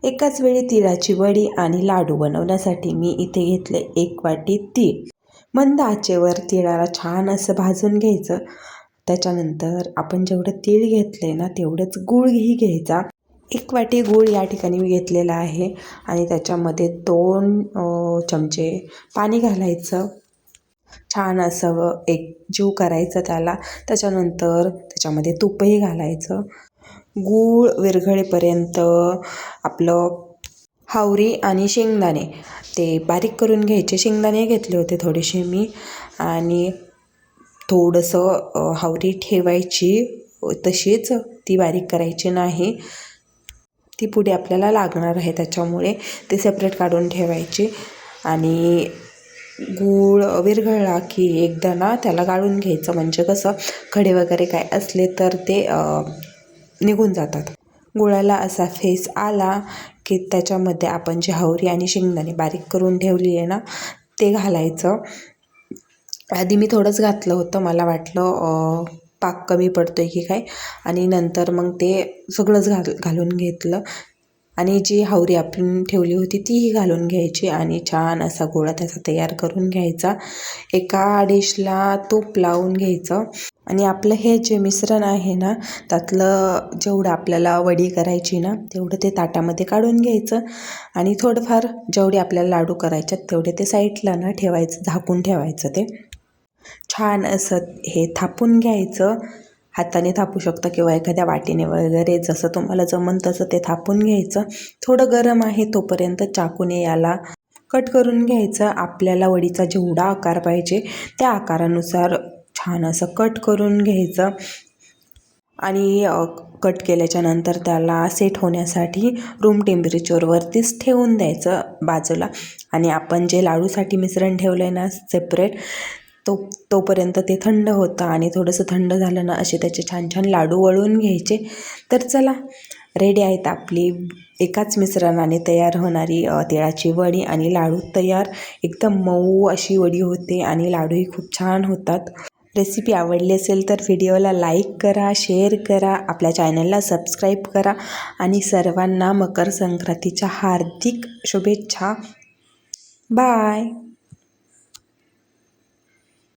एकाच वेळी तिळाची वडी आणि लाडू बनवण्यासाठी मी इथे घेतले 1 वाटी तीळ. मंद आचेवर तिळाला छान असं भाजून घ्यायचं. त्याच्यानंतर आपण जेवढं तीळ घेतले ना तेवढंच गूळही घ्यायचा. 1 वाटी गूळ या ठिकाणी मी घेतलेला आहे आणि त्याच्यामध्ये 2 चमचे पाणी घालायचं. छान असं एकजीव करायचं त्याला. त्याच्यानंतर त्याच्यामध्ये तूपही घालायचं. गूळ विरघळेपर्यंत आपलं हावरी आणि शेंगदाणे ते बारीक करून घ्यायचे. शेंगदाणे घेतले होते थोडेसे मी आणि थोडंसं हावरी ठेवायची, तशीच ती बारीक करायची नाही. ती पुढे आपल्याला लागणार आहे त्याच्यामुळे ते सेपरेट काढून ठेवायची. आणि गूळ विरघळला की एकदा ना त्याला गाळून घ्यायचं, म्हणजे कसं खडे वगैरे काय असले तर ते निघून जातात. गुळाला असा फेस आला की त्याच्यामध्ये आपण जे हावरी आणि शेंगदाणे बारीक करून ठेवली आहे ना ते घालायचं. आधी मी थोडंच घातलं होतं, मला वाटलं पाक कमी पडतो आहे की काय, आणि नंतर मग ते सगळंच घालून घेतलं आणि जी हावरी आपण ठेवली होती तीही घालून घ्यायची आणि छान असा गोळा त्याचा तयार करून घ्यायचा. एका डिशला तूप लावून घ्यायचं आणि आपलं हे जे मिश्रण आहे ना त्यातलं जेवढं आपल्याला वडी करायची ना तेवढं ते ताटामध्ये काढून घ्यायचं आणि थोडंफार जेवढे आपल्याला लाडू करायच्यात तेवढे ते साईडला ना ठेवायचं, झाकून ठेवायचं. ते छान असं हे थापून घ्यायचं. हाताने थापू शकता किंवा एखाद्या वाटीने वगैरे, जसं तुम्हाला जमन तसं ते थापून घ्यायचं. थोडं गरम आहे तोपर्यंत चाकूने याला कट करून घ्यायचं. आपल्याला वडीचा जेवढा आकार पाहिजे त्या आकारानुसार छान असं कट करून घ्यायचं आणि कट केल्याच्या नंतर त्याला सेट होण्यासाठी रूम टेम्परेचरवरतीच ठेवून द्यायचं बाजूला. आणि आपण जे लाडूसाठी मिश्रण ठेवलं आहे ना सेपरेट, तोपर्यंत ते थंड होतं आणि थोडंसं थंड झालं ना असे त्याचे छान छान लाडू वळून घ्यायचे. तर चला, रेडी आहेत आपली एकाच मिश्रणाने तयार होणारी तिळाची वडी आणि लाडू तयार. एकदम मऊ अशी वडी होते आणि लाडूही खूप छान होतात. रेसिपी आवडली असेल तर व्हिडिओला लाईक करा, शेअर करा, आपल्या चॅनलला सबस्क्राईब करा आणि सर्वांना मकर संक्रांतीच्या हार्दिक शुभेच्छा. बाय.